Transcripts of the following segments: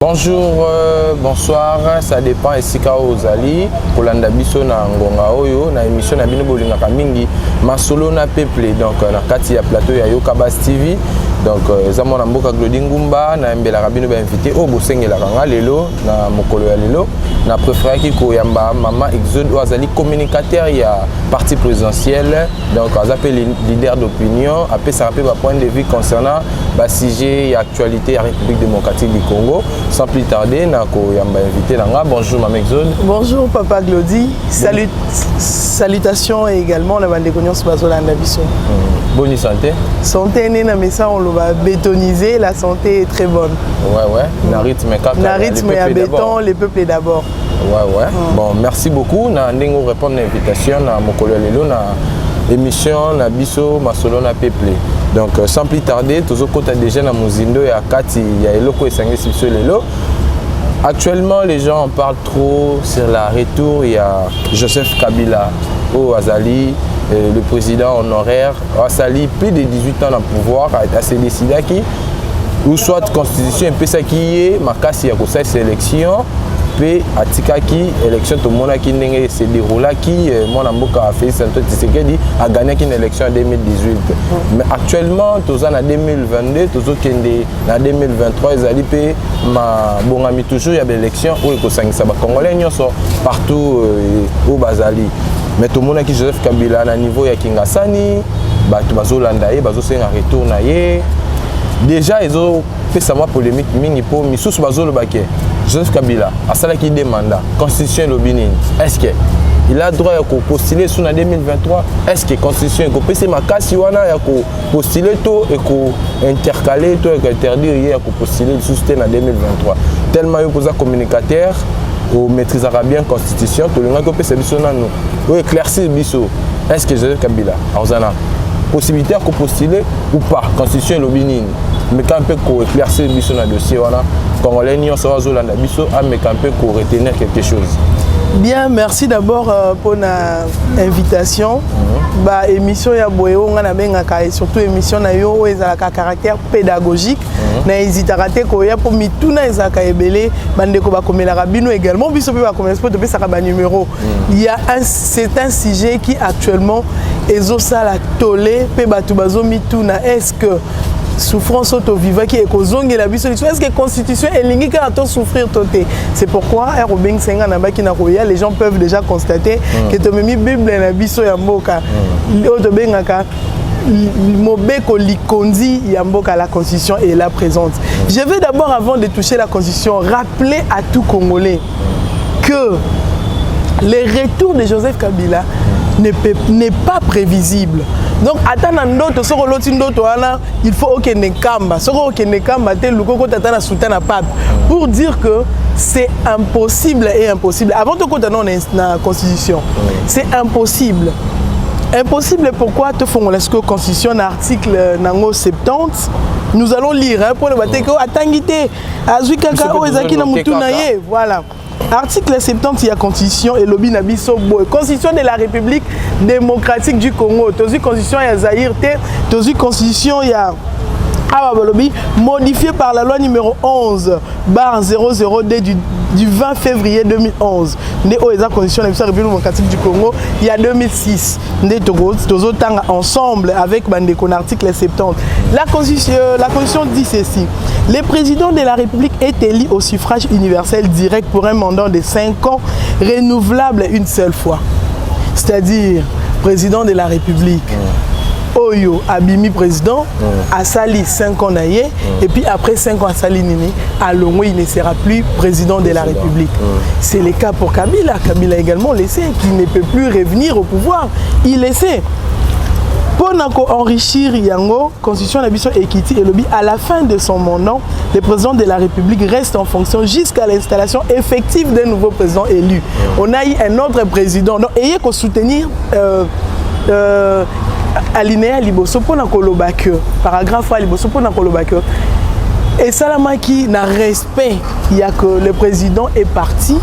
Bonjour, bonsoir, ça dépend esika ozali kolanda biso na ngonga oyo na émission na bino bolingaka mingi masolo na peuple donc na kati ya plateau ya Yokabas TV donc ezamo na mboka Claudine Ngumba na mbela rabino ba invité o bosengela kanga lelo na mokolo ya lelo na préféré ki koyamba mama Exode azali communicateur ya parti présidentiel donc azapé leader d'opinion après ça rappelle ba point de vue concernant ba sujet et actualité à République démocratique du Congo. Sans plus tarder, Nako Yamba invité Langa. Bonjour Mme Exode. Bonjour Papa Glody. Salutations également on a des connaissances Bazolanda Bisso. Bonne santé. Santé nena mais ça on va bétoniser, la santé est très bonne. Ouais. Na rythme à béton, les peuples d'abord. Ouais. Bon, merci beaucoup. Na ndengo répondre à l'invitation na mokolo lelo na émission na biso masolo na peuple. Donc sans plus tarder, tous côté déjà na Muzindo et à Kati, il y a Eloko et Sangé sur Lelo. Actuellement, les gens en parlent trop sur la retour. Il y a Joseph Kabila au Azali, le président honoraire. Azali, plus de 18 ans dans le pouvoir, a s'est décidé qui ou soit constitution un peu ça qui est, ma casse il y a cette sélection. Puis Atikaki élection tout le monde qui s'est déroulé qui mon amboka a fait Santo Tshisekedi a gagné une élection en 2018 mais actuellement tous en 2022 tous en 2023 ils allaient payer ma bongami toujours il y a des élections où il ça va congolais partout au Bazali mais tout le monde qui Joseph Kabila à niveau ya Kingasani batu bazolanda ye bazosenga retour na ye déjà ils ont fait ça polémique mingi pour misous bazolo baké Joseph Kabila a ça qui demande constitution lobinin est-ce que il a droit de postuler sous en 2023 est-ce que constitution ko pese makasi wana ya ko postuler to et ko intercaler to et interdire ya ko postuler sous en 2023 tellement yo posa communicateur au maîtrisera bien constitution to lenga ko pese biso nanu o éclaircir biso est-ce que Joseph Kabila azana possibilité de postuler ou pas constitution lobinin mais quand on peut éclaircir biso na dossier wana Congolais n'y ont pas zolanda biso a mais quand on peut retenir quelque chose. Bien, merci d'abord pour l'invitation. Bah émission ya boyo ngana bengaka et surtout émission na yo ezalaka caractère pédagogique. Na hésitaraté ko ya pour mituna ezaka ebele bande ko ba komela rabino également biso pe ba komela sport pe saka ba numéro. Il y a c'est un sujet qui actuellement ezosala tolé pe batu bazo mituna est-ce que souffrance auto-vivant qui est causée la biso est-ce que la constitution est liée à ton souffrir toté c'est pourquoi Robin Senga na baki na koya les gens peuvent déjà constater que to memi bible na biso ya mboka auto bengaka mobeko likondi ya mboka la constitution est là présente. Je vais d'abord avant de toucher la constitution rappeler à tout Congolais que le retour de Joseph Kabila n'est pas prévisible. Donc, il faut que Nekamba, pour dire que c'est impossible et impossible. Avant de la constitution, c'est impossible. Impossible pourquoi te font la constitution article 70. Nous allons lire pour le bâtiment voilà. Article 70, il y a constitution et lobby nabiso boy. Constitution de la République démocratique du Congo. Tozi constitution il y a Zaïre, tozi constitution il y a modifié par la loi numéro 11/00D du 20 février 2011. Né au constitution de la République démocratique du Congo, il y a 2006. Né tozo tanga ensemble avec bandekon article 70. La constitution dit ceci. Le président de la République est élu au suffrage universel direct pour un mandat de 5 ans renouvelable une seule fois. C'est-à-dire président de la République. Oyo Abimi président a sali 5 ans naïe et puis après 5 ans à sali nini à Longo il ne sera plus président de la République. C'est le cas pour Kabila. Kabila également laissé qui ne peut plus revenir au pouvoir. Il laissait pour enrichir Yango, constitution d'habitation Equity et lobby à la fin de son mandat, le président de la République reste en fonction jusqu'à l'installation effective d'un nouveau président élu. On a eu un autre président. Donc, ayez qu'à soutenir alinéa liboso pour na kolobake paragraphe liboso pour na kolobake Et Salamaki n'a respect, il y a que le président est parti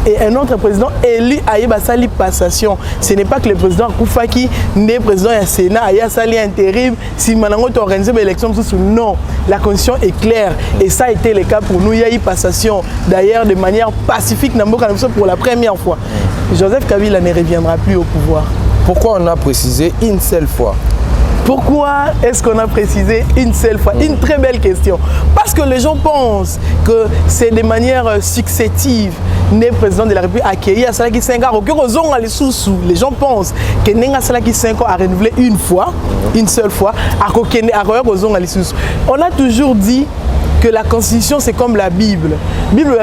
et un autre président élu a eu sali passation. Ce n'est pas que le président Koufaki n'est président du Sénat, il y a sali intérim, si maintenant tu organises l'élection, non, la condition est claire et ça a été le cas pour nous, il y a eu passation d'ailleurs de manière pacifique pour la première fois. Joseph Kabila ne reviendra plus au pouvoir. Pourquoi on a précisé une seule fois? Pourquoi est-ce qu'on a précisé une seule fois? Une très belle question. Parce que les gens pensent que c'est de manière successive. Le président de la République a accueilli à Salaki 5 ans. Les gens pensent que Nenga Salaki 5 ans a renouvelé une fois, une seule fois. On a toujours dit que la constitution c'est comme la Bible. Bible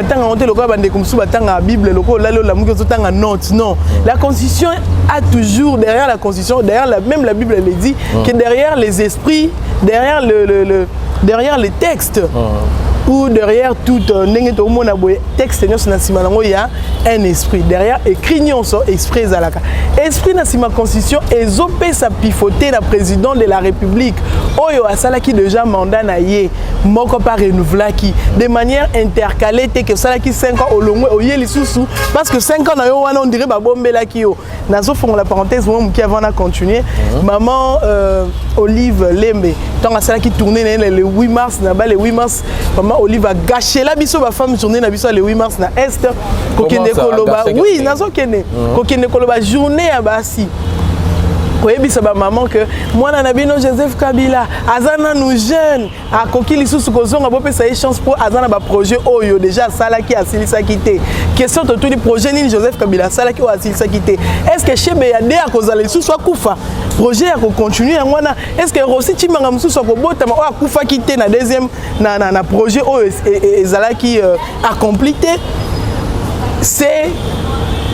non. La constitution a toujours derrière la constitution, même la Bible elle dit que derrière les esprits, derrière les textes ou derrière tout texte il y a un esprit. Derrière écrit esprit zalaka. Esprit na constitution ezopé sa pifoter la président de la République. Oyo asalaki déjà mandat na ye moko pas renouvelé qui de manière intercalée que salaki 5 ans au long oye lisusu parce que 5 ans na yo wana on dirait ba bombela ki yo. Nazo fond la parenthèse moi qui avant à continuer. Maman Olive Lembe tant asalaki tourner le 8 mars na ba le 8 mars maman Olive a gâché la biso ba femme journée na biso le 8 mars na est kokende koloba oui nazo kene kokende koloba journée à basi. Oui, c'est ma maman que moi Nabino Joseph Kabila, Azana nous jeunes, à Kokili sous Kozon, a popé sa chance pour Azana ba projet Oyo déjà Salaki a Silisa quitté. Question de tous les projets ni Joseph Kabila Salaki a Silisa quitté. Est-ce que chez Beyade à cause de sous soit Koufa projet à continuer en wana est-ce que Rossi Timangam sous soit Bota a Koufa quitté na deuxième na projet Oyo et Zalaki accompli. C'est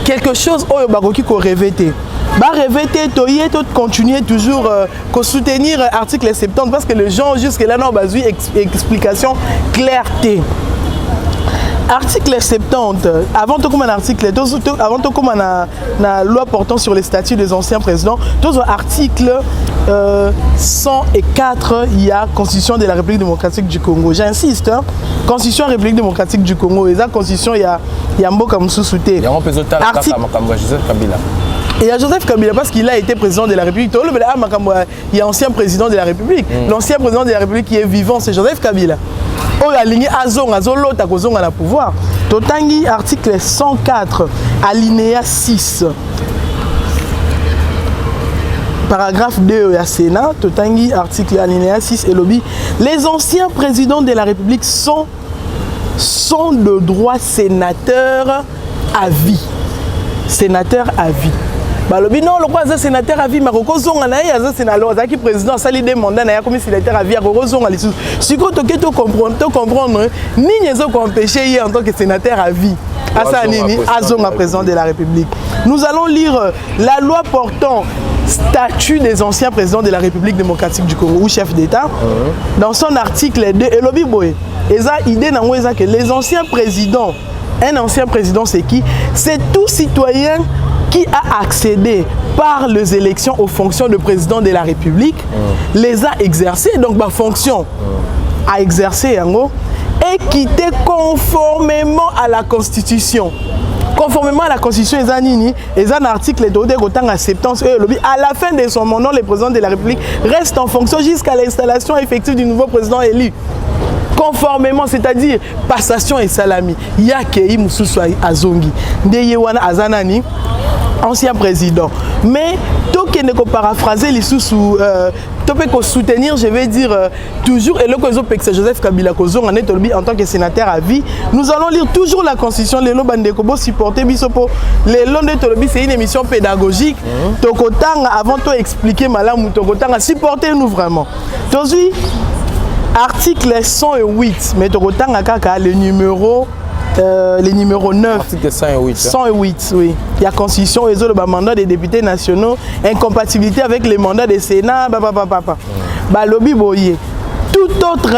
quelque chose Oyo Bagoki ko rêvé. Bah rêver toyer tout continuer toujours soutenir article 70 parce que les gens jusque là n'ont pas eu explication clarté. Article 70 avant tout comme un article avant tout comme la loi portant sur les statuts des anciens présidents tous article 104 il y a Constitution de la République démocratique du Congo. J'insiste Constitution République démocratique du Congo et la Constitution il y a Mboka Moussouté. Article Joseph Kabila. Et il y a Joseph Kabila parce qu'il a été président de la République. Il y a ancien président de la République. L'ancien président de la République qui est vivant, c'est Joseph Kabila. Oh, la ligne Azolo, t'as causé à la pouvoir. Totangi, article 104, alinéa 6. Paragraphe 2 à Sénat. Totangi, article alinéa 6 et lobby. Les anciens présidents de la République sont de droit sénateur à vie. Sénateur à vie. Balobi non le quoi sénateur à vie Maroko zonga na ya sénateur qui président sali des mandats na comme sénateur à vie Maroko zonga li si ko to comprendre ni nyezo ko empêcher en tant que sénateur à vie asa nini azonga président de la République. Nous allons lire la loi portant statut des anciens présidents de la République démocratique du Congo ou chef d'État dans son article 2 et lobi boy eza idée na ngweza que les anciens présidents un ancien président c'est qui? C'est tout citoyen qui a accédé par les élections aux fonctions de président de la République, les a exercées, donc ma fonction a exercé et quitté conformément à la Constitution. Conformément à la Constitution, il y a un article de 70 à la fin de son mandat, le président de la République reste en fonction jusqu'à l'installation effective du nouveau président élu. Conformément, c'est-à-dire passation et salami. Il y a Kei Moussoussou Azongi, Ndeyewana Azanani, ancien président. Mais tout qui ne peut paraphraser les sous tout peut soutenir, je vais dire toujours et le que Joseph Kabila en tant que sénateur à vie. Nous allons lire toujours la Constitution. Les Lobandekobo supporter Bisopo. Les Londetolobi c'est une émission pédagogique. Tokotanga avant de expliquer Malam Tokotanga supportez-nous vraiment. Aujourd'hui article 108 mais Tokotanga kaka le numéro 9. Article 108. 108, oui. Il y a Constitution et le mandat des députés nationaux, incompatibilité avec les mandats des Sénats, lobby boye. Tout autre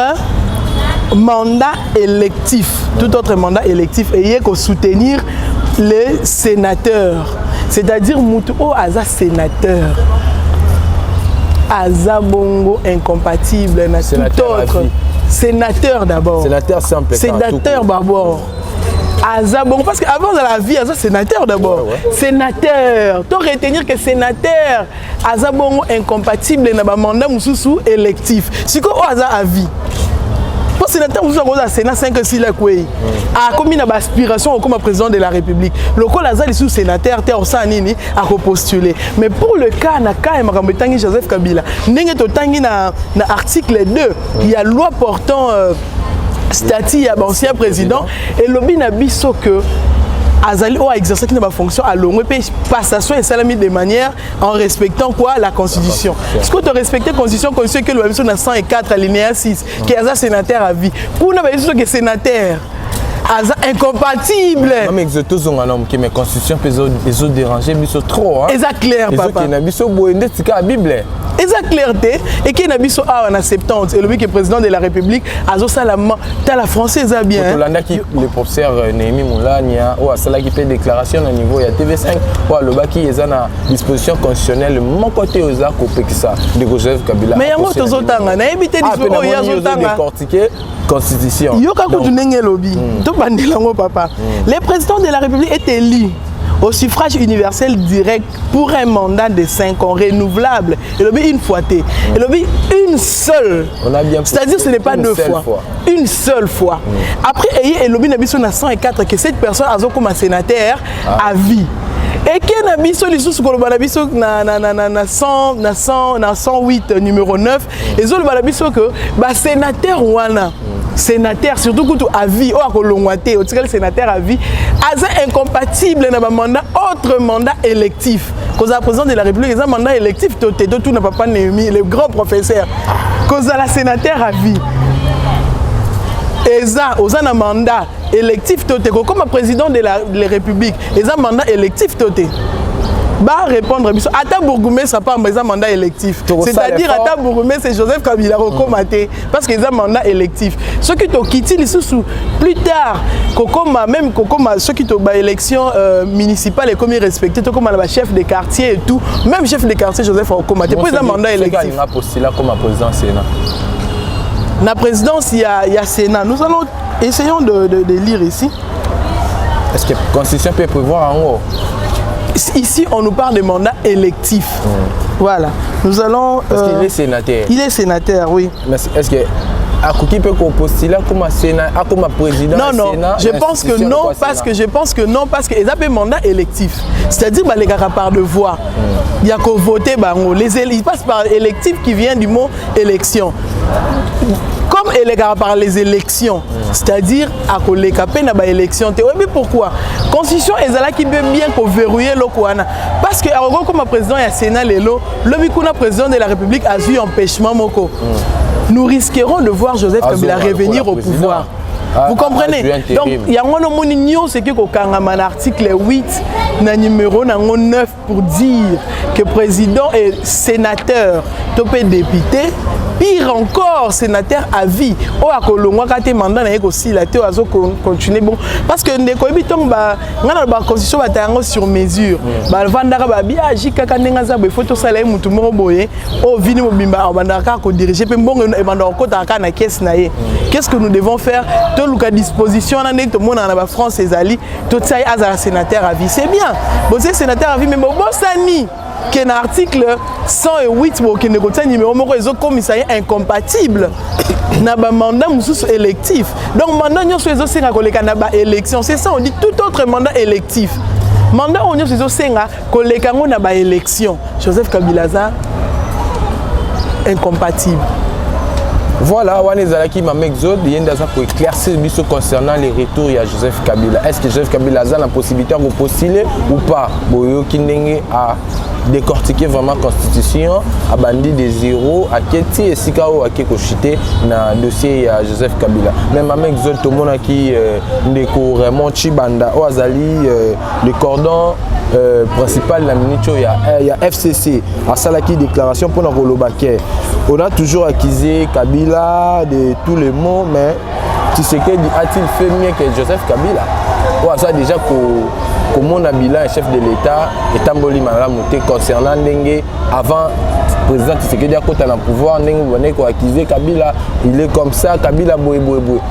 mandat électif, ayant qu'à soutenir les sénateurs. C'est-à-dire Moutou Aza sénateur. Aza bongo incompatible, tout autre. sénateur d'abord. Sénateur simple. Sénateur d'abord. Bon, parce qu'avant dans la vie, sénateur d'abord. Ouais. Sénateur. Tu retenir que sénateur, bon incompatible dans le mandat sous électif. Si tu as à vie. Pour sénateur, vous avez Sénat 5 6 la quoi. Comme une aspiration comme président de la République. Le cas là sous sénateur nini à postuler. Mais pour le cas na ka Makambetangi Joseph Kabila, ndenge to tangi na article 2, il y a loi portant statut à l'ancien président et lobby na biso que Azali a exercé une fonction à longue passation et salami de manière en respectant quoi la constitution. Est-ce que tu respectes la constitution que le mission 104 alinéa 6 qui est un sénateur à vie. Pour nous que que sénateur incompatible. Non mais tous on a homme qui mais constitution les autres déranger mais c'est trop hein. Exact clair papa. Qui na biso boende tika Bible. Exact clarté et qui na biso en 70 et le qui est président de la République azo salama ta la française a bien. Tolanda qui le professeur Némi Moulania ou asala qui fait déclaration au niveau ya TV5 ou le baki est na disposition constitutionnelle mon côté aux ko ça de Joseph Kabila. Mais yango tozotanga na ebité dispo ya zotanga décortiquer constitution. Yo ka ko tunenge lobby. To bandelango papa. Le président de la République est élu au suffrage universel direct pour un mandat de 5 ans renouvelable. Et le une fois. Et le une seule. C'est-à-dire ce n'est pas deux fois. Une seule fois. Après, et le n'a biso na 104 que cette personne a comme un sénateur à vie. Et qui n'a biso les sous na 108 numéro 9 et zo le balabiso que ba sénateur wana sénateur surtout quand à vie ou à kolongwate au sénateur à vie est incompatible dans un mandat autre mandat électif cause la président de la République un mandat électif tout n'a pas Némi le grand professeur cause la sénateur à vie et ça aux un mandat électif tout comme président de la République et un mandat électif tout bah répondre à ta bourgoumé ça pas un mandat électif c'est-à-dire à ta bourgoumé c'est Joseph Kabila recomaté parce qu'ils ont un mandat électif ceux qui t'ont quitté les sous plus tard même ceux qui t'ont élection municipale et comme ils respectent comme le chef de quartier et tout même chef de quartier Joseph recomaté pour un mandat électif comme président Sénat la présidence il y a Sénat nous allons essayons de lire ici est-ce que la constitution peut prévoir en haut. Ici, on nous parle de mandat électif. Voilà. Nous allons... Parce qu'il est sénateur. Il est sénateur, oui. Mais est-ce que... Qui peut postuler comme président? Non, je pense que non, parce que ils appellent mandat électif. C'est-à-dire les gars par de voix. Il y a qu'au voter, ils passent par électif qui vient du mot élection. Comme les gars par les élections, c'est-à-dire à les capés na ba élection. Mais pourquoi? Constitution est là qui peut bien qu'on verrouiller le Kouana. Parce que comme président il y a Sénat le président de la République a eu empêchement moko. Nous risquerons de voir Joseph Kabila revenir au pouvoir. Vous comprenez? Donc, il y a un union, c'est que dans l'article 8, numéro 9, pour dire que le président est sénateur, topé député, pire encore, sénateur à vie. Ou à Kolongwa, quand tu mandat, aussi la théorie continuer. Bon, parce que la constitution va sur mesure. Le vendeur va bien agir quand il faut tout ça, il faut tout vini mobimba, on diriger. Qu'est-ce que nous devons faire? Tout à disposition, on a en France, les alliés, tout ça est à sénateur à vie. C'est bien. Bon, c'est sénateur à vie, mais bon, ça ni. Qui est un article 108 qui est numéro commissariat incompatible na ba mandat électif. Donc mandat nous faisons senga koleka na ba élection. C'est ça on dit tout autre mandat électif. Mandat on nous faisons senga koleka na ba élection. Joseph Kabila incompatible. Voilà, Wanezalaki Mamexode, il y a une pour éclaircir concernant les retours à Joseph Kabila. Est-ce que Joseph Kabila a la possibilité de postuler ou pas? Boyo Kindenge a décortiqué vraiment la constitution, a bandi des zéros, à Keti et Sikao à Kekochité dans le dossier à Joseph Kabila. Même Mamexode, tout le monde qui Ndeko Raymond Chibanda, Oazali, le cordon principal de la minute, il y a FCC, à Salaki déclaration pour le Rolobake. On a toujours accusé Kabila de tous les mots, mais Tshisekedi a-t-il fait mieux que Joseph Kabila? Ou ça déjà comment Nabila, chef de l'État, est emboli concernant Dengue avant président Tshisekedi a côté dans pouvoir ndenge ko accuser Kabila il est comme ça Kabila boy.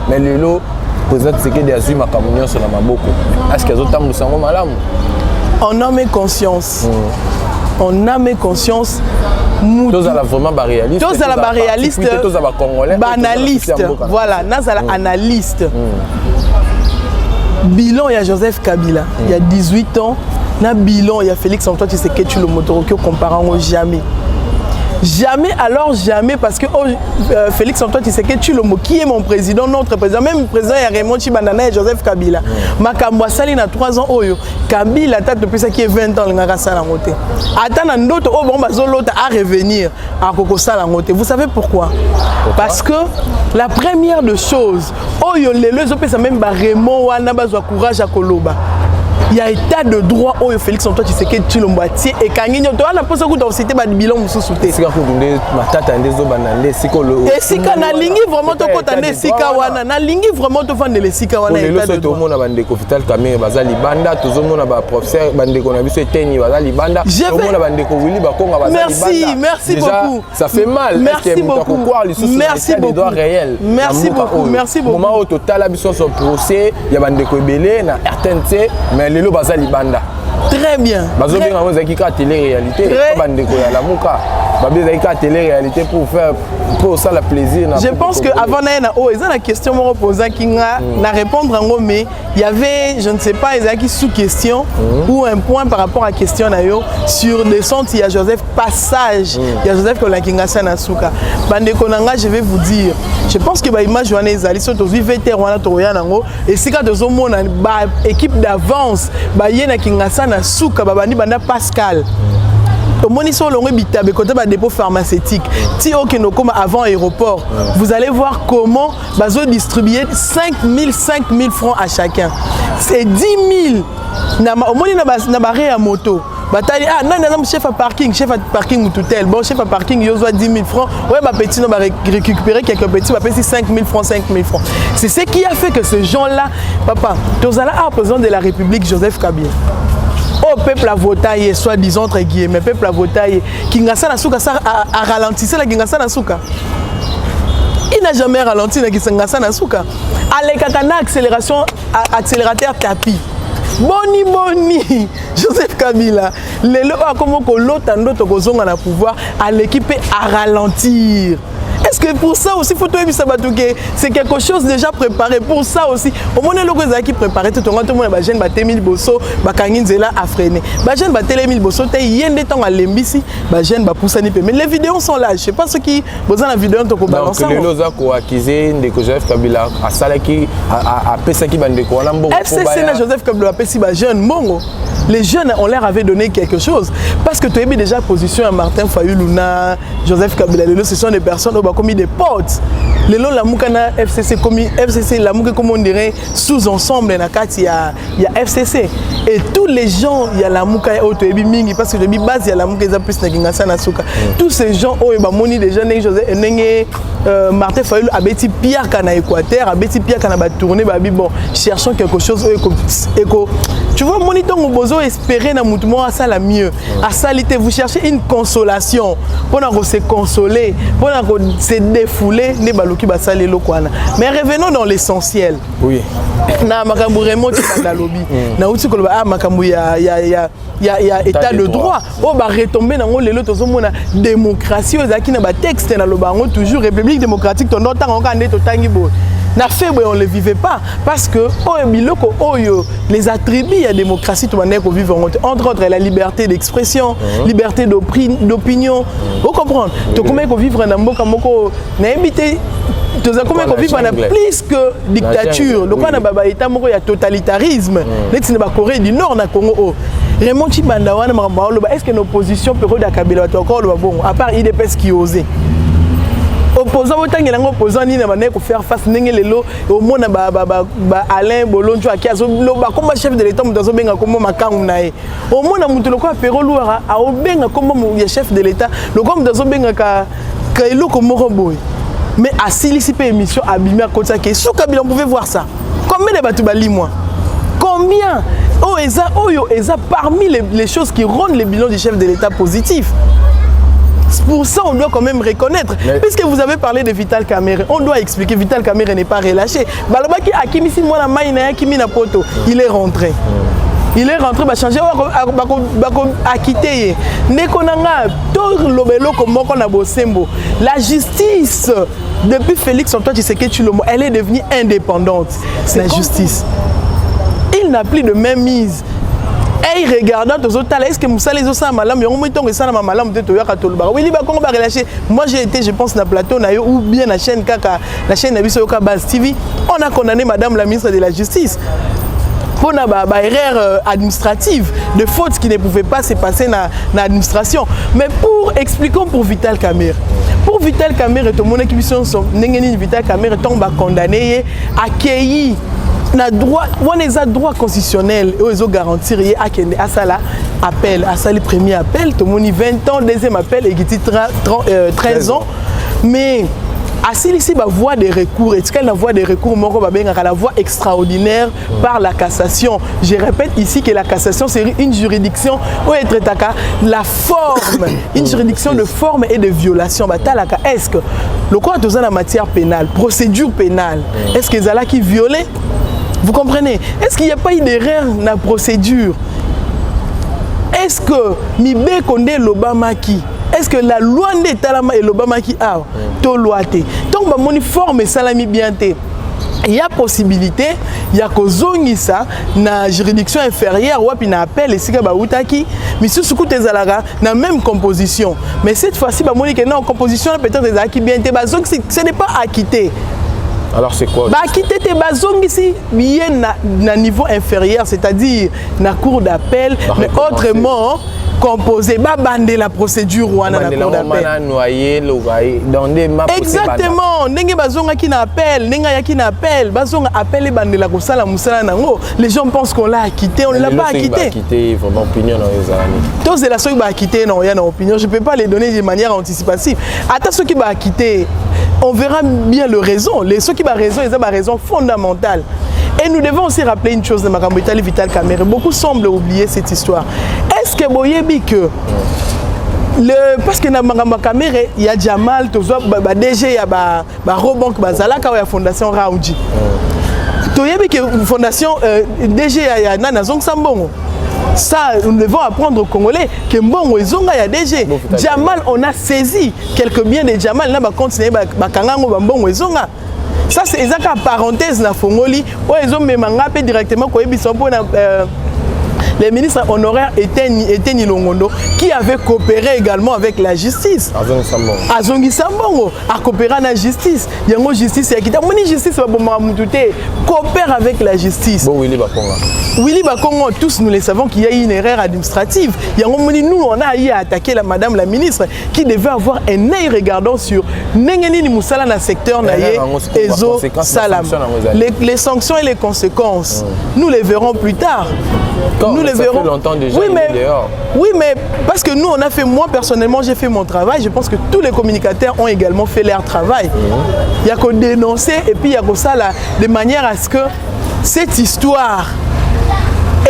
Mais lelo président Tshisekedi a zui makamunyo sur la maboko. Est-ce que azotambusa ngo malamu? On a mes conscience. On a mes conscience. Tous à la vraiment réaliste. Tous à la réaliste. Tous à la congolais. Analyste. Voilà, nazala analyste. Bilan, il y a Joseph Kabila. Il y a 18 ans. Na bilan, il y a Félix Antoine Tshisekedi Tshilombo comparant jamais. Jamais, alors jamais, parce que Félix Antoine Tshisekedi Tshilombo, qui est mon président, notre président, même le président, il y a Raymond Tshibandana et Joseph Kabila. Makambo Sali na 3 ans, Kabila, depuis ça qui est 20 ans, il y a Salangote. Attends, d'autres, l'autre à revenir à Koko Salangote. Vous savez pourquoi? Parce que la première de choses, les même Raymond, Wanabazo courage à Koloba. Il y a état de droit où Félix Antoine Tshisekedi Tshilombo et Kangini to ana posa ku cité ba bilan mususuté sika ko ndé matata ndezo banande siko le et sika na lingi vraiment to kota ndé sika wana na lingi vraiment to fandele sika wana état de droit mona bande ko vital kamé bazali banda tozomona ba professeur bande ko na biso eteni bazali banda tozomona bande ko wili ba konga bazali banda merci beaucoup ça fait mal merci beaucoup merci beaucoup réel merci beaucoup moment au total la biso son procès ya bande ko belé na RTNC mais lelo bazali banda très bien bazo benga mo zaki ka télé réalité bande ko ya la muka babé zaki ka télé réalité pour ça la plaisir. Je pense que avant la question me reposant qui na répondre en mais il y avait je ne sais pas qui sous question ou un point par rapport à question nayo sur descente il y a Joseph passage il y a Joseph Kolakinga Sanasuka bande konanga je vais vous dire je pense que ba image wana ezali so to VTR wana to ya nango et sika tozo mona ba équipe d'avance ba yena kinga Sanasuka ba bandi banda Pascal au dépôt pharmaceutique. Si avant aéroport, vous allez voir comment Bazo distribuer 5 000 francs à chacun. C'est 10 000. Na moto. Chef à parking tout bon chef à parking il y a 10 000 francs. Ouais, petit on va récupérer quelques petits, on va payer 5 000 francs, 5 000 francs. C'est ce qui a fait que ces gens-là, papa, Tozala a président de la République Joseph Kabila. Au peuple a voté, soi-disant entre guillemets, peuple a voté, Kingasana Nasuka a ralenti, c'est la Kingasana Nasuka. Il n'a jamais ralenti la Kingasana Nasuka. Avec un accélérateur tapis. Boni, Joseph Kabila, les lois comme l'autre en d'autres kozonga na pouvoir, à l'équipe à ralentir. Est-ce que pour ça aussi, c'est quelque chose déjà préparé pour ça aussi? Au moins, les gens qui préparent tout le monde, les gens qui ont bosso, Bakanginzela a freiné. Les gens qui ont bosso, ils ont des temps à l'embissi, les gens qui ont poussé. Mais les vidéos sont là. Je ne sais pas ce qui besoin de la vidéo. Donc, les gens qui ont accusé de Joseph Kabila à Salaki, à Pesaki Bandeko, FCC, Joseph Kabila, Pessi, jeune Mongo. Les jeunes, on leur avait donné quelque chose. Parce que tu as mis déjà position à Martin Fayulu, Joseph Kabila, ce sont des personnes qui ont commis des potes. Les gens la FCC, FCC, la comme on dirait, sous-ensemble, il y a FCC. Et tous les gens, il y a la Mouka Mingi, parce que je dis base, il y a la Mouka plus Nasuka. Tous ces gens, ils des jeunes, Martin Fayulu, Abeti Pierre Kana Équateur, Abeti Pierre Kana tourné, bon, cherchons quelque chose. Tu vois, moniteur, on besoin espérer na moutement à ça la mieux. À ça, vous cherchez une consolation pour se consoler, pour se défouler, ne baluki basale lokwana. Mais revenons dans l'essentiel. Oui. Na makambu Raymond Tshibandalobi. Na uti koloba makambu ya état de droit. O ba retomber na ngolelo tozomona démocratie ozaki na ba texte na lobango toujours république démocratique ton temps on ande to tangi bo. Na fait on ne vivait pas parce que les attributs à la démocratie entre autres la liberté d'expression, liberté d'opinion. Vous comprenez? Tu comment vivre dans mboka moko na éviter tu as comment vivre dans plus que dictature. Donc on a baba état moko ya totalitarisme. Net na ba Corée du Nord na Congo. Raymond Tshibanda wana est-ce que nos positions peut Kabila encore le bon à part IDPS qui osait opposant autant que l'opposant ni na faire face ndenge lelo au mona Alain Bolonjo akiazo loba comme chef de l'état mudazo benga comme makangu nae au mona mutu loko apero luara a obenga comme chef de l'état loko mudazo benga ka eloko moko boy mais à silicipe émission abimia kota ke sous Kabila on pouvait voir ça combien de batu bali moi combien parmi les choses qui rendent le bilan du chef de l'état positif. Pour ça, on doit quand même reconnaître. Puisque vous avez parlé de Vital Kamerhe, on doit expliquer Vital Kamerhe n'est pas relâché. Balobaki Akimisi Mwana Maïna Kimina Poto, il est rentré. Il est rentré, va changer, va quitter. Nekonanga, tout l'obélo comme on a bosembo. La justice, depuis Félix Antoine Tshisekedi Tshilombo, elle est devenue indépendante. C'est la justice. Il n'a plus de même mise. Et regardant aux autres, est-ce que Moussa les autres malam, il y a un moment où ça malam de Toya Katolba. Oui, on va relâcher. Moi j'ai été, je pense, dans plateau ou bien la chaîne Kaka, la chaîne Nabisoyoka Baz TV. On a condamné Madame la ministre de la Justice pour une erreur administrative, de fautes qui ne pouvaient pas se passer dans l'administration. Mais expliquons pour Vital Kamerhe. Pour Vital Kamerhe, tout le monde qui est Vital Kamerhe tombe condamné, accueilli. Na droit, on les a droit constitutionnel, ils ont garanti à ça là appel, à ça le premier appel, tout le monde 20 ans, deuxième appel et qui dit 13 ans. Mais à ici la voie de recours, est-ce qu'elle la voie de recours la voie extraordinaire par la cassation. Je répète ici que la cassation c'est une juridiction où être la forme, une juridiction de forme et de violation. Est-ce que le quoi dans la matière pénale, procédure pénale, est-ce que Zala qui violait? Vous comprenez? Est-ce qu'il n'y a pas eu d'erreur dans la procédure? Est-ce que Mibé Konde Lobamaki, est-ce que la loi de Talama et Lobamaki a to loi te? Donc ba moni forme salami bien te. Il y a possibilité, il y a kozongisa na juridiction inférieure ou puis na appel et sika ba utaki, mais sous côté zalaga na même composition. Mais cette fois-ci ba moni que non composition peut-être des acquis bien te ba ce n'est pas acquitté. Alors c'est quoi? Bah quitter tes bazong ici, bien na niveau inférieur, c'est-à-dire na cour d'appel, mais autrement composé, bah bander la procédure ou na cour d'appel. Exactement. N'engue bazonga qui n'appelle, n'engue qui n'appelle, bazonga appelle et bander la kosala musala nango. Les gens pensent qu'on l'a acquitté, on ne l'a pas acquitté. Acquitté, votre opinion dans les années. Tous c'est la seule qui va acquitter, non, il y a une opinion. Je peux pas les donner de manière anticipative. Attends ceux qui va acquitter. On verra bien le raison. Ceux qui ont raison, ils ont raison fondamentale. Et nous devons aussi rappeler une chose de Makambitali Vital Kamerhe. Beaucoup semblent oublier cette histoire. Est-ce que vous voyez que parce que dans Makamba Kamerhe, il y a Jamal, DG, il y a Robank, Bazalaka, il y a Fondation Raoudji. Vous voyez que la Fondation DG, il y a Nanazong Sambongo. Ça, nous devons apprendre aux Congolais que Mbongo Ezonga ya DG. Jamal, on a saisi quelques biens de Jamal, là, continuer Bakangango Mbongo Ezonga. Ça, c'est une parenthèse na Fongoli. Où ils ont même directement les ministres honoraires étaient Nilongondo qui avaient coopéré également avec la justice. Azongi Sambongo a coopéré avec la justice. Yango justice et Akita. Moni justice coopère avec la justice. Bon Willy Bakonga. Willy Bakonga, tous nous le savons qu'il y a eu une erreur administrative. Yango Moni, nous on a eu à attaquer la madame la ministre qui devait avoir un œil regardant sur Nengeni Moussala dans le secteur Naye Ezo Salam. Les sanctions et les conséquences, nous les verrons plus tard. Nous les verrons. Fait longtemps déjà, oui, mais parce que nous, on a fait, moi personnellement, j'ai fait mon travail. Je pense que tous les communicateurs ont également fait leur travail. Il y a qu'à dénoncer et puis il y a qu'à ça de manière à ce que cette histoire,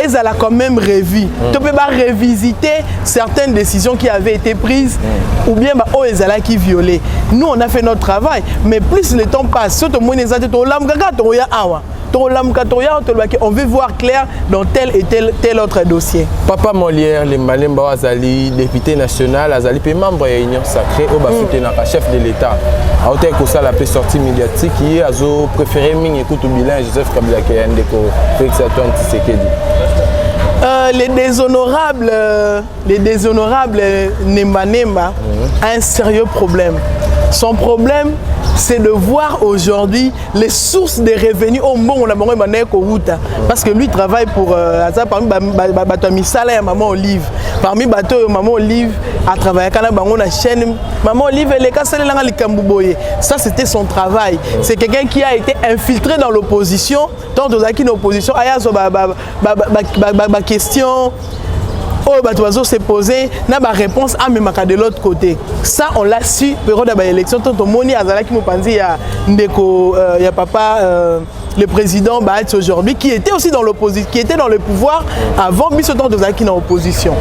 elle a quand même revue. Tu peux pas revisiter certaines décisions qui avaient été prises ou bien elles qui violées. Nous, on a fait notre travail, mais plus le temps passe, on veut voir clair dans tel et tel autre dossier. Papa Molière, le Malemba Azali, député national, Azali, puis membre de l'Union sacrée, au chef de l'État. A hauteur que ça, la sortie médiatique, qui a préféré Ming écoute au bilan Joseph Kabila qui est un déco, Félix Antoine Tshisekedi. Les déshonorables Nemba Nemba a un sérieux problème. Son problème, c'est de voir aujourd'hui les sources des revenus au monde parce que lui travaille pour parmi Maman Olive. Parmi Maman Olive a travaillé à la chaîne Maman Olive et les ça c'était son travail. C'est quelqu'un qui a été infiltré dans l'opposition. Tant aux acquis d'opposition, ma question. Oh, Batoiseau s'est posé, n'a pas réponse à même de l'autre côté. Ça, on l'a su, période de l'élection. Tant au Moni Azala qui m'a pensé, il y a papa, le président Bahatz aujourd'hui, qui était aussi dans l'opposition, qui était dans le pouvoir avant, mais ce temps de Zaki dans l'opposition.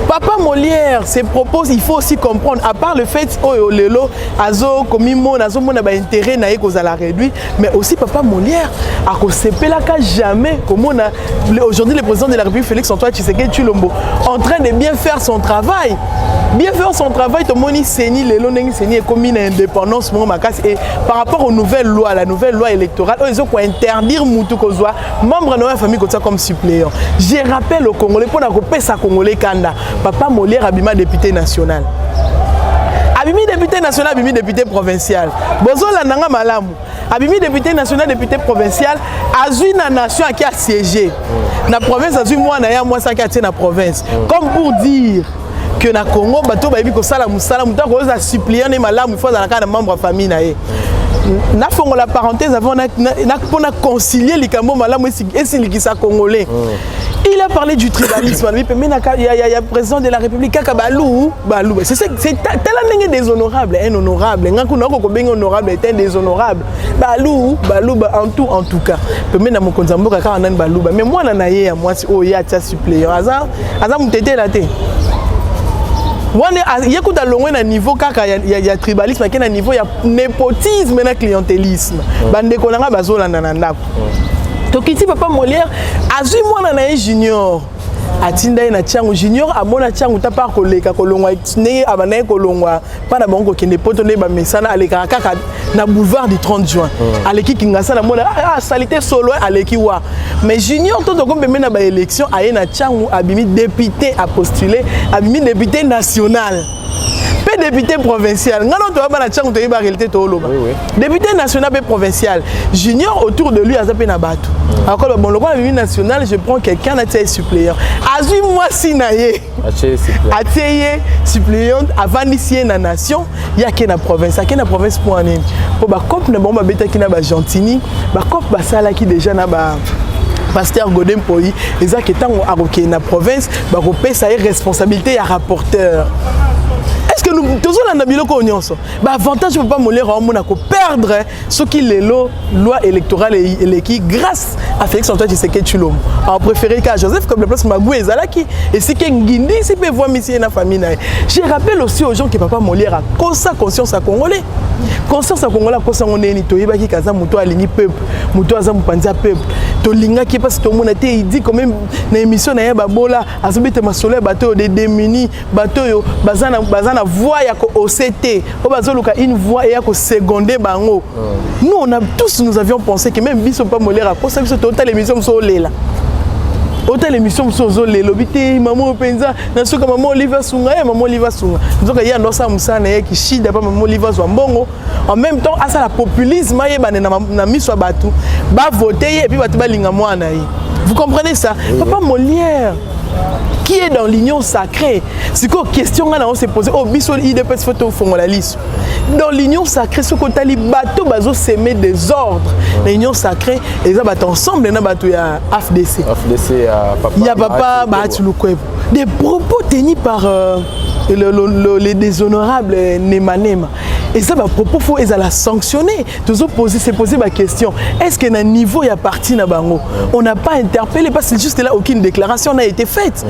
Papa Molière se propose, il faut aussi comprendre, à part le fait oh lelo azo komimo nazo mona ba intérêt na eko za la réduit, mais aussi Papa Molière a kosepela ka jamais comme on a aujourd'hui le président de la République Félix-Antoine Tshisekedi Tshilombo en train de bien faire son travail. Bien faire son travail, tout le monde seni lelo nengi seni comme une indépendance mon makas et par rapport aux nouvelles lois, la nouvelle loi électorale, ils ont quoi interdire mutu kozwa membre de la famille comme suppléant. Je rappelle au Congolais pour na kopesa Congolais kanda. Papa Molière abima député national. Abimi député national, abimi député provincial. Bozola nanga malamu. Abimi député national, député provincial, azui na nation qui a siégé. Na province azui moi na ya moi ça qui a na province. Comme pour dire que na Congo bato ba biko sala musala muta ko za suppliant ne malamu il faut dans la cas de membre famille na ye. Na fongo la parenthèse avant na pour na concilier likambo malamu esi likisa congolais. Il a parlé du tribalisme, mais il y a président de la République Kaka Balou. C'est tellement déshonorable, inhonorable. Honorable est déshonorable. Balou, en tout cas. Mais moi, il y a suppléant. Il y a un niveau il y a tribalisme, il y a un niveau il y a népotisme et clientélisme. Donc ici Papa Molière azui mwana na junior atinda na tiango junior amona tiango ta par koleka kolongwa ne abana kolongwa pa na bango kende poto ne ba mesana aleka kaka na boulevard du 30 juin aleki kingasa na mona salité solo aleki wa mais junior to ko mbeme na ba élection aye na tiango abimi député a postulé abimi député national. Député provincial, député national et provincial, junior autour de lui à Zapenabatou. Alors bon le roi national, je prends quelqu'un à suppléant. Azui moi sinaye. Ateye suppléant avant d'initier la nation, il y a qu'une province, il y a qu'une province pour un an. Pour ba cop ne bon ba beta qui na ba gentini, ba cop ba sala qui déjà na ba pasteur Godem Poyi, les a qui tant à na province, ba repé ça est responsabilité à rapporteur. Est-ce que nous tous on a bien connaissance bah avantage je peux pas moller en mona ko perdre ce qui les loi électorale et qui grâce à Félix-Antoine Tshisekedi Tshilombo a préféré qu'à Joseph comme le place Magou et Zalaki et si qu'un Guindi si peut voir ici na famille. Je rappelle aussi aux gens que Papa Molière a conscience à Congolais. Conscience à Congolais conscience on est ni toyeba ki kaza muto alingi peuple muto aza mupanza peuple to linga ki parce que mona te il dit quand même na émission na ya babola azobite masolo bateau de démunis bateau yo bazana voix ya ko OCT o bazoluka une voix ya ko seconder bango. Nous nous avions pensé que même biso Papa Molière a conscience biso total émission so lela autant l'émission sozo le lobité maman penza na soka maman Oliver Sunga et maman Oliver Sunga donc il y a ndosa musana qui chida pas maman Oliver Zwambongo en même temps à ça la populisme na miso batu ba voter et puis batu ba linga mwana yi. Vous comprenez ça? Papa Molière qui est dans l'union sacrée. C'est quoi question on s'est posé au biso IDPS photo fongolaliste. Dans l'union sacrée ce côté li bateau bazo s'aimer des ordres. L'union sacrée et ça bat ensemble na bateau ya AFDC. AFDC papa. Il y a papa Bahatulukweb. Des propos tenus par les déshonorables Nemanema. Et ça, propos faut la sanctionner. Toujours se poser ma question. Est-ce qu'à un niveau il y a parti na bango? On n'a pas interpellé parce que juste là aucune déclaration n'a été faite.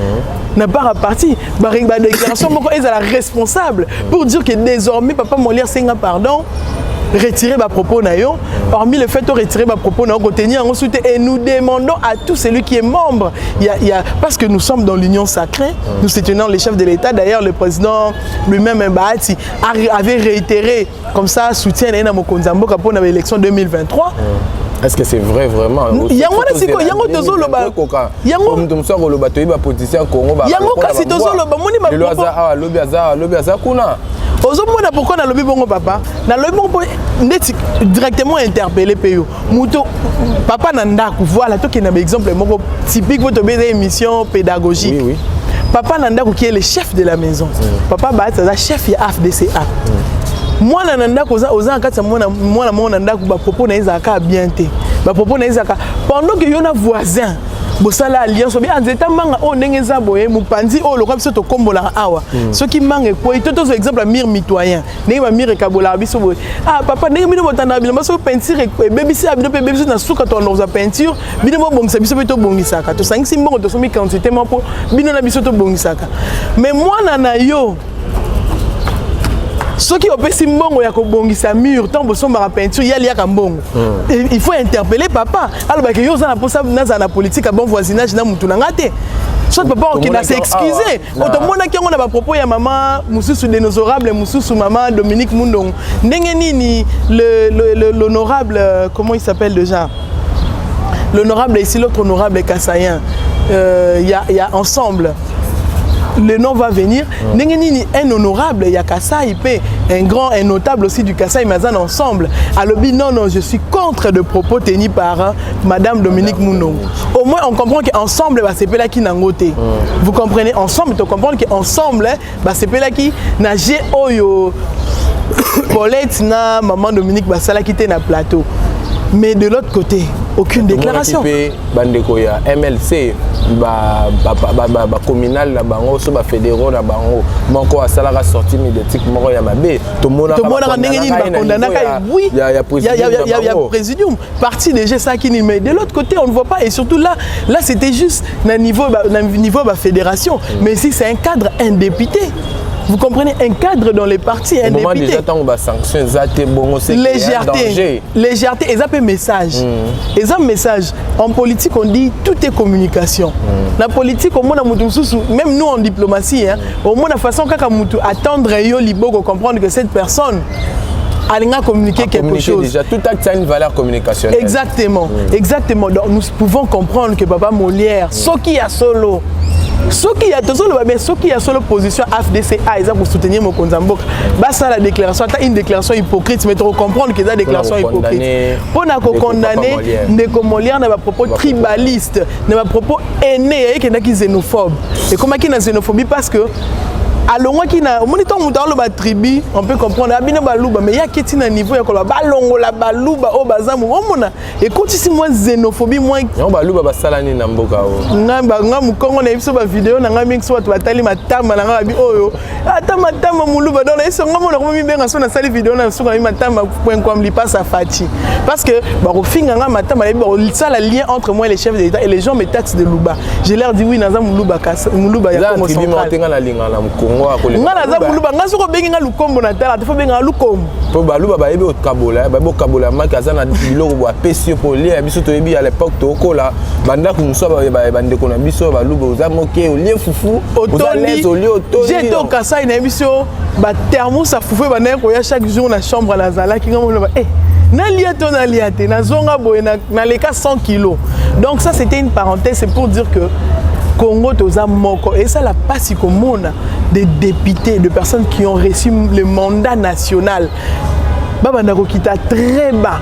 N'a pas reparti. La déclaration est la responsable pour dire que désormais Papa Molière Senga pardon. Retirer ma propos naïon, parmi le fait de retirer ma propos naïon, retenir en soutien et nous demandons à tout celui qui est membre, parce que nous sommes dans l'union sacrée, nous soutenons les chefs de l'État, d'ailleurs le président lui-même Mbahati avait réitéré comme ça soutien à Mokonzambo pour l'élection 2023. Est-ce que c'est vrai vraiment? Il y a un siko, il y a un tozo loba. Il y a un tozo loba, il y a un politicien Congo. Il y a un kasi tozo loba, moni ma. Lobi aza kuna. Ozomona pourquoi na lobi bongo papa? Na lobi bongo directement interpellé peyo. Muto papa nanda ku voilà to qui na exemple moko typique votre émission pédagogique. Oui. Papa nanda ku qui est le chef de la maison. Papa Bahatsa chef ya AFDCA. Moi nanda ko oza nkati moi nanda ku ba propos na ezaka bien te. Ba propos na ezaka pendant que yona voisin bosala alliance obi anzeta manga o ndenge za boye mupanzi o lokwa biso to kombola awa soki manga ko itoto exemple mire mitoyen ndenge ba mire kabola biso boye ah papa ndenge bino botanda bilamba so peinture bebisi abino pe bebisi na suka to za peinture bino bo bongisa biso to bongisaka to sangisi mbongo to somi quantité mpo bino na biso to bongisaka mais mwana na yo soki opesi mbongo ya kobongisa mur tant bosombaka peinture yali yaka mbongo il faut interpeller papa alobaki yo za na posa naza na politique à bon voisinage na mutu na ngate soit papa qui n'a s'excuser otomona ki ngo na ba propos ya maman mususu dénosorable mususu maman Dominique Mundong ndenge nini l'honorable comment il s'appelle déjà l'honorable ici l'autre honorable Kassayen il y a ensemble le nom va venir. Un honorable, il y a Kassai, un notable aussi du Kassai, Mazan ensemble. Alors, non, je suis contre de propos tenus par Madame Dominique Mundong. Au moins, on comprend qu'ensemble, c'est pas là qui n'a ngoté. Vous comprenez? Ensemble, tu comprends qu'ensemble, c'est pas là qui n'a j'ai oyo Paulette, na maman Dominique Bassala qui était dans le plateau. Mais de l'autre côté, aucune déclaration. Bandeko ya MLC ba communal na bango so ba fédéraux na bango moko asala ka sortie médiatique moko ya mabe to mona oui il y a présidium parti déjà ça qui mais de l'autre côté on ne voit pas et surtout là c'était juste na niveau ba fédération mais si c'est un cadre indéputé. Vous comprenez, un cadre dans les partis indéputés. Légèreté, légèreté, et ça peut message. Et ça message. En politique, on dit tout est communication. La politique, au moins, même nous en diplomatie, au moins la façon qu'on attendre comprendre que cette personne a communiqué quelque chose. Déjà, tout acte a une valeur communicationnelle. Exactement, exactement. Donc nous pouvons comprendre que Papa Molière, ce qui a solo. Ce qui a solo position AFDCA, ils ont pour soutenir Mokonzamboka. Ça la déclaration, une déclaration hypocrite, mais tu comprendre que c'est une déclaration hypocrite. Pour nous condamner, Ndeko Molière n'a pas propos tribaliste, n'a pas propos haineux, qui est xénophobe. Et comment il y a xénophobie parce que alors moi qui na moniteur montant le tribu on peut comprendre abino baluba mais il y a qui na niveau ya ko balongo la baluba o bazamu omona et quand si moi xénophobie moi on baluba basalani na mboka o nga mukongo na biso ba vidéo na nga mingi so batali matama na nga bi oyo ata matama muluba donc eso ngamo na ko mi benga so na sali vidéo na so ka matama point com li passe à Fati parce que ba ko finga nga matama ça la lien entre moi et les chefs de l'État et les gens me taxent de Luba je leur dis oui naza muluba kasa muluba ya Congo central ngana za muluba ngaso ko bengi nga lukombo na tala tefo benga lukombo po baluba ba yebe okabola ba bokabola makaza na biloko bo apesi po lia biso to yebi à l'époque to kola banda ku muso ba bandeko na biso baluba oza moke olie fufu otoli j'ai to Kasai na biso ba thermos a fufu ba na ko ya chaque jour na chambre la zala ki ngamo ba na liate na zonga boye na leka 100 kilos. Donc ça c'était une parenthèse, c'est pour dire que Congo toza moko et ça la passe comme des députés, de personnes qui ont reçu le mandat national. Baba ndako kita très bas.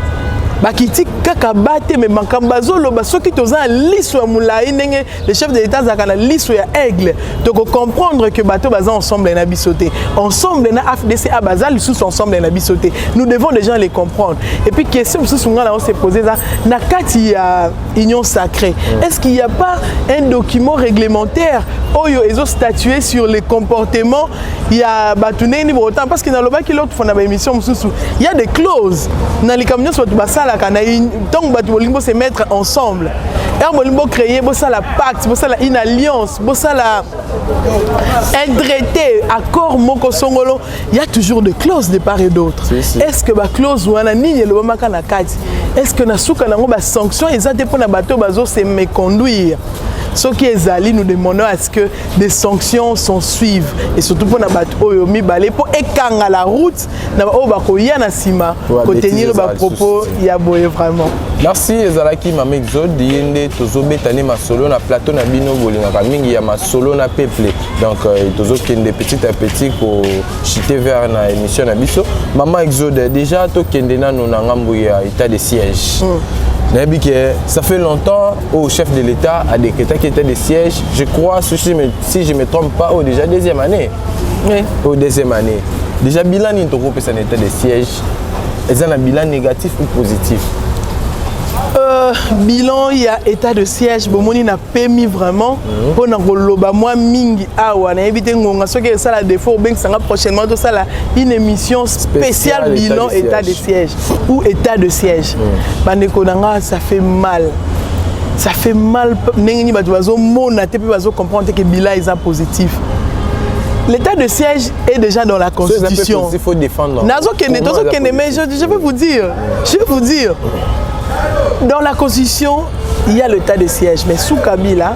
Bakiti kaka bate me mankambazolo basoki toza liso ya mulai ndenge le chef de l'État zakana liso ya aigle donc comprendre que bato baza ensemble na bisoté ensemble na AFDCA bazal sous ensemble na bisoté nous devons déjà les comprendre et puis question sous ngala on s'est posé ça na kati ya union sacrée est-ce qu'il n'y a pas un document réglementaire oyo ezo statuer sur les comportements il y a batune ni autant parce que dans le bas qui l'autre font na émission sous il y a des clauses na les camions soit basa donc bato se mettre ensemble et créer la pacte une alliance un traité accord moko songolo il y a toujours des clauses de part et d'autre est-ce que ba clause wana nini le bomaka na kati est-ce que na suka nango ba sanction ezate pona bato bazo se méconduire. Ce qui est ali, nous demandons à ce que des sanctions s'en suivent et surtout pour na bato oyo mibale pour ekanga la route na o ba ko ya na sima ko tenir ba propos ya boye vraiment. Merci ezalaki mama Exode yende tozobetane masolo na plateau na bino bolingaka mingi ya masolo na peuple donc tozokende petit à petit pour chiter vers na émission na biso mama Exode déjà to kende na no na ngambo ya état de siège. Ça fait longtemps au chef de l'État a décrété qu'il était de siège. Je crois, si je ne me trompe pas, déjà deuxième année. Oui. Au deuxième année. Déjà, bilan n'est pas un état de siège. Est-ce un bilan négatif ou positif? bilan, il y a état de siège. Bomoni n'a permis vraiment pour n'englober moi mingi awa. Na éviter ngonga ce que ça la défaut. Ben ça prochainement tout ça là une émission spéciale bilan état de siège ou état de siège. Bandeko nanga ça fait mal. Ça fait mal. N'engini batuazo mona te pe bazo comprendre que bilan est positif. L'état de siège est déjà dans la Constitution. Il faut défendre. Mais je vais vous dire. Dans la Constitution, il y a l'état de siège. Mais sous Kabila,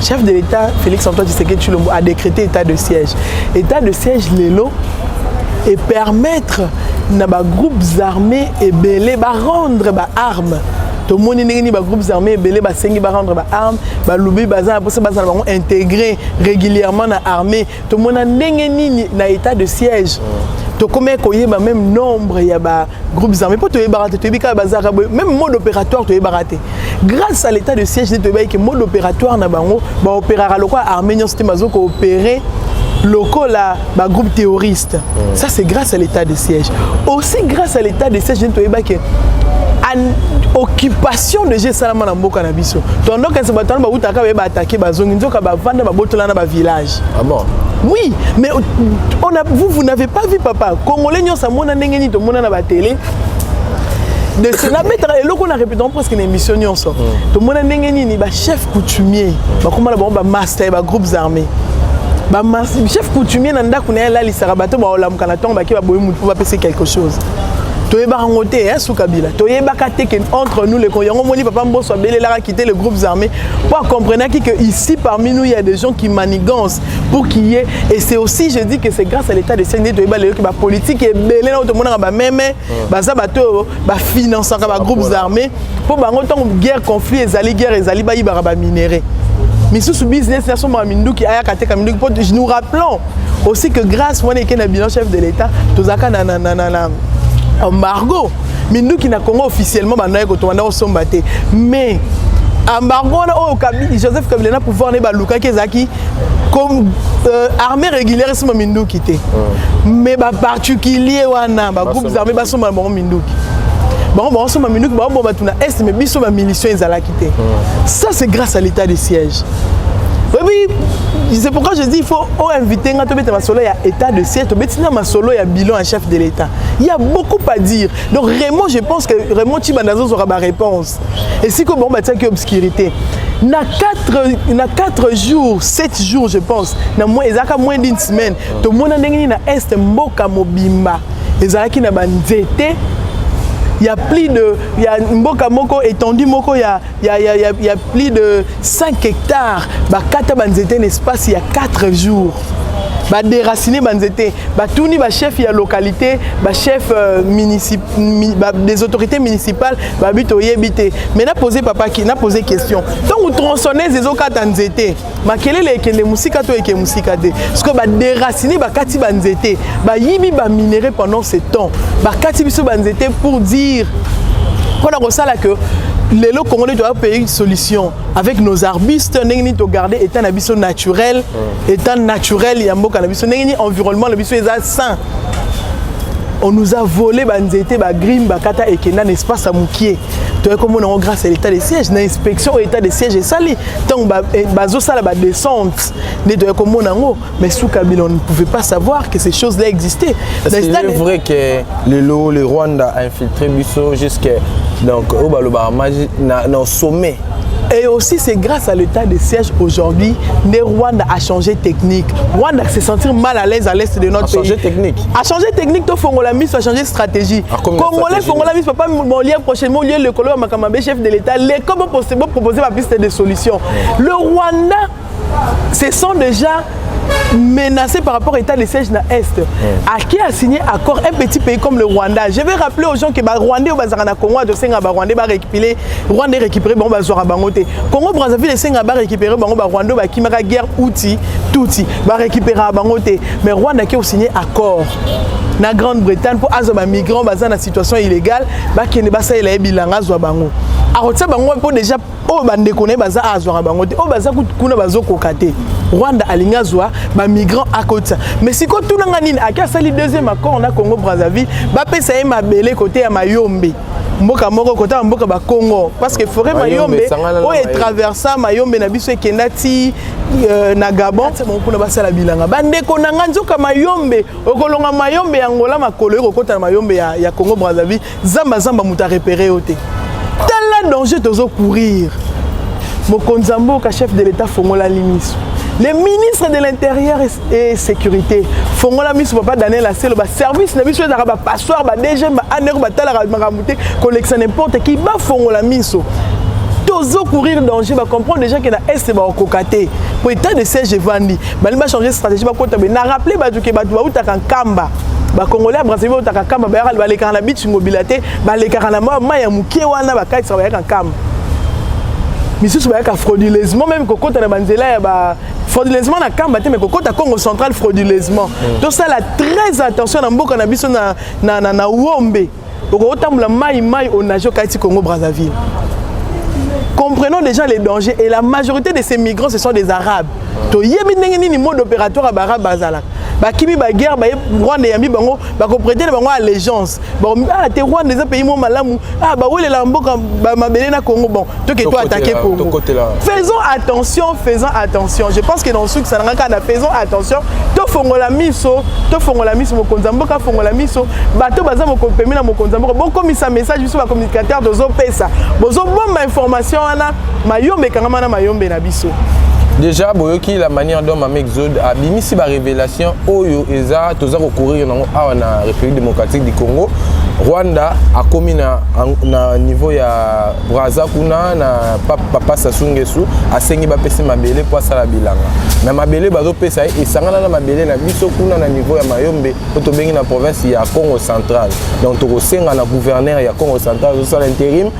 chef de l'État, Félix-Antoine Tshisekedi Tshilombo, a décrété état de siège. État de siège, l'élo, et permettre à groupes armés et belés de rendre des armes. Tout le monde a groupes armés, belé basengi ba rendre ba armes, ba lubi bazan pour ça bazan ba intégrer régulièrement dans l'armée. Tout le monde a nengeni na état de siège. To comme koyé ba même nombre ya ba groupes armés pour te barater, to bika bazan même mode opératoire to barater. Grâce à l'état de siège, to ba que mode opératoire na bango ba opérera loko armée nyon c'était mazo ko opérer locaux là, bah, groupe terroriste. Ça c'est grâce à l'état de siège. Aussi grâce à l'état de siège, tu vois que occupation de G Salama na mboka na biso. Tandis que ce bataillon ba utaka ba attaquer ba zongi nzoka ba vendre ba botola na ba village. Ah bon? Oui, mais vous n'avez pas vu papa. Congolais nyo sa mona ndenge ni to mona na ba télé. De cela mettre les locaux na répétons presque une émission nyonso. To mona ndenge ni ba chef coutumier, ba comment ba master ba groupes armés. Bah, chef coutumier nanda kuna là li sarabato ba olam kana ton ba ki ba boye mutu ba passer quelque chose. Toyeba rangoté hein sous Kabila. Toyeba katé que entre nous les Congolais moni papa mboso belé la quitter les groupes armés pour comprendre que ici parmi nous il y a des gens qui manigancent pour qu'il y ait et c'est aussi je dis que c'est grâce à l'état de CND toyeba les que ba politique est belé na tout monde ba même ba ça bato ba finançant ba groupes armés pour ba ngoton guerre conflit ezali guerre ezali ba yiba ba minéraux. Mais sous business, nous rappelons aussi que grâce à un bilan chef de l'État, tout ça embargo. Mais nous qui n'a Congo officiellement, mais embargo Joseph Kabila n'a pouvoir ne baluka kezaki comme armée régulière c'est mindu quitté. Mais ba particulier wana ba groupes armés ba soma mindu. Bon, ça c'est grâce à l'état de siège. Oui, c'est pourquoi je dis qu'il faut inviter un état de siège, un bilan à chef de l'État. Il y a beaucoup à dire. Donc vraiment, je pense que Raymond Tchibandazo aura ma réponse. Et si comme on va dire qu'il y a obscurité. Il y a 4 jours, 7 jours, je pense. Il y a moins d'une semaine. Tout le monde a est mboka mobimba. Les Araki na banzete. Il y a plus de, il y a mboka moko étendu moko, il y a plus de 5 hectares. Bah kata banzete un espace il y a 4 jours. Bah déraciné banzete, bah tout ni bah chef il y a localité, bah chef des autorités municipales, bah bitoye bité. Mais n'a posé papa qui n'a posé question. Donc vous tronçonnez les okata nzete. Bah quel est le kende musika to eke musika de. Parce que bah déraciné bah kati banzete, bah yibi bah minéré pendant ce temps. Bah kati biso banzete pour dire qu'on a ça là que les lots congolais doivent payer une solution avec nos arbustes, nous devons garder étant habitat naturel, étant naturel, il y a un cannabis, environnement, le biso est sain. On nous a volé banzete, grim, kata et kenan espace à moukier. Tu vois comment on a grâce à l'état de siège, l'inspection au état de siège est sali. Tant bazo ça la descente, tu vois comment on a mais sous Kabila on ne pouvait pas savoir que ces choses-là existaient. C'est vrai que le Rwanda a infiltré Bisso jusqu'à donc au sommet. Et aussi, c'est grâce à l'état de siège aujourd'hui, le Rwanda a changé technique. Rwanda s'est sentir mal à l'aise à l'est de notre pays. A changé technique. A changé technique, tout Fongolamis a changé stratégie. Congolais, Fongolamis, papa, mon lien prochainement, lié le colonel Makamabé, chef de l'État, comment possible proposer ma piste de solution. Le Rwanda, se sont déjà menacés par rapport à l'état de siège dans l'Est. À qui a signé accord un petit pays comme le Rwanda. Je vais rappeler aux gens que les Rwandais au Congo de Rwandais va récupérer Rwandais récupérer bon bazora bangote. Congo Brazzaville Senga va récupérer bon Rwanda va qui m'a guerre outil touti va récupérer bangote. Mais Rwanda qui a signé accord na Grande-Bretagne pour azoba migrants bazana situation illégale ba qui ne ba ça il a bilanga zo bango. arotsa bango po déjà o bande connaît baza azwa bango te o baza kuna bazo kokate Rwanda alinga zwa ba migrant à côté mais si ko tuna nganini akia sali deuxième accord na Congo Brazzaville ba pesa ye mabele côté ya Mayombe mboka moko côté mboka ba Congo parce que forêt Mayombe o e traversa Mayombe na biso ekendati na Gabon mon kuna basala bilanga bande ko nanga nzoka Mayombe okolonga Mayombe ya Angola makolo ekokota na Mayombe ya Congo Brazzaville zamba muta repérer ote tel danger tozo courir Mokonzi Mboka chef de l'état Fongola Limiso le ministre de l'Intérieur et Sécurité Fongola Miso papa Daniel Asselo ba service na biso ezaka ba passoire ba DG ba anero ba tala makamute collection n'importe qui ba Fongola Miso tozo courir danger ba comprendre déjà que na est ba kokate pour état de siège vandi ba liba changer stratégie ba kota na rappeler ba duke ba tuba utaka kamba ba Congolais Brazzaville utaka kamba ba yaka ba leka na bitu mobilité ba leka na ma ya mukie wana ba kaisa ba yaka kamba misusu ba yaka frauduleusement même kokota na banzela ya ba frauduleusement na kamba te mais kokota Congo central frauduleusement donc ça la très attention na mboka na biso na Wombe okotamula mai au najo kaiti Congo Brazzaville. Comprenons déjà les dangers et la majorité de ces migrants ce sont des Arabes. To yebi ndenge nini mode opératoire à Arab bazala. Ba kimi ba guerre ba Rwanda yambi bango ba ko prêter bango allégeance. Ba te Rwanda des pays mo malamu. Ba wele la mboka ba mabele na Congo bon. To que toi attaquer Congo. Faisons attention. Je pense que dans ce ça n'a pas faisons attention. To Fongola miso Mokonzi Mboka Fongola miso. Ba to baza mo ko permis na Mokonzi Mboka. Bon comme ça message sur ba communicateur de zo pesa. Bozo bomba information wana Mayombe kangama na Mayombe na biso. Déjà, boyoki la manière dont ma Exode a mis si ba révélation oyo eza toza recourir na République démocratique du Congo. Rwanda a commis na niveau ya Brazza kuna na papa Sassou Nguesso a sengi ba pesi mabele pour sala bilanga. Na mabele bazo pesa e sangana na mabele na biso kuna na niveau ya Mayombe to bengi na province ya Congo central. Donc to senga na gouverneur ya Congo central zo sala intérim.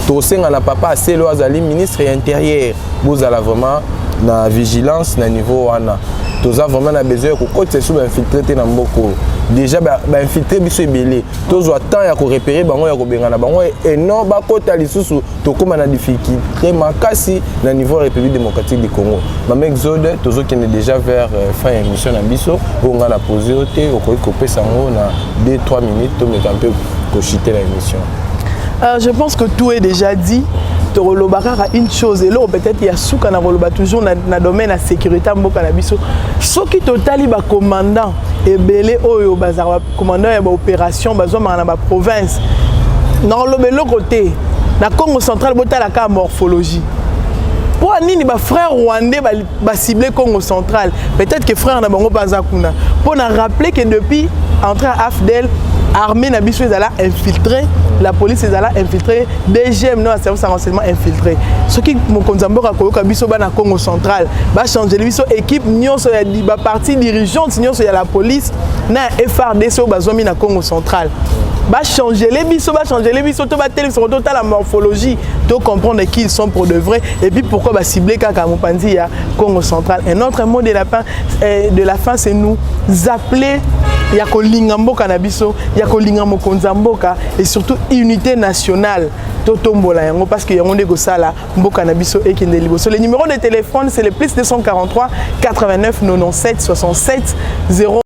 To senga na papa Asselo azali ministre intérieur. Bozala vraiment na vigilance na niveau wana toza vraiment na besoin ko côté sous infiltrer na mboko déjà ba infiltrer biso ebele tozwa temps ya ko repérer bango ya ko benga na bango et non ba kota lisusu to koma na difficulté makasi na niveau République démocratique du Congo mama Exode tozo kende déjà vers fin émission na biso on a posé oté ko couper sango na 2-3 minutes to me camper ko chiter la émission. Je pense que tout est déjà dit. Une chose et là peut-être il y a souka na roloba toujours na domaine la sécurité mboka na biso soki totali ba commandant ebele oyo bazar commandant ya ba opération bazoma na ba province na lobelo côté na Congo central botala ka morphologie pour nini ba frère rwandais ba cibler Congo central peut-être que frère na bango baza kuna pour na rappeler que depuis entrée à AFDEL armée na biso ezala infiltré la police ezala infiltré DGM non service de renseignement infiltré ce qui Mokonzi Mboka koyoka biso bana Congo central ba changer biso équipe nyonso ya ba partie dirigeante nyonso ya la police na FRDC bazomi na Congo central ba changer les biso to ba télé sur total la morphologie to comprendre qui ils sont pour de vrai et puis pourquoi ba cibler kaka mopanzi ya Congo central. Un autre mot de la fin c'est nous appeler ya kolinga mboka na biso ya kolinga Mokonzi Mboka et surtout unité nationale totombola yango parce que yango ndeko sala mboka na biso ekende liboso. Le numéro de téléphone c'est le +243 89 97 67 0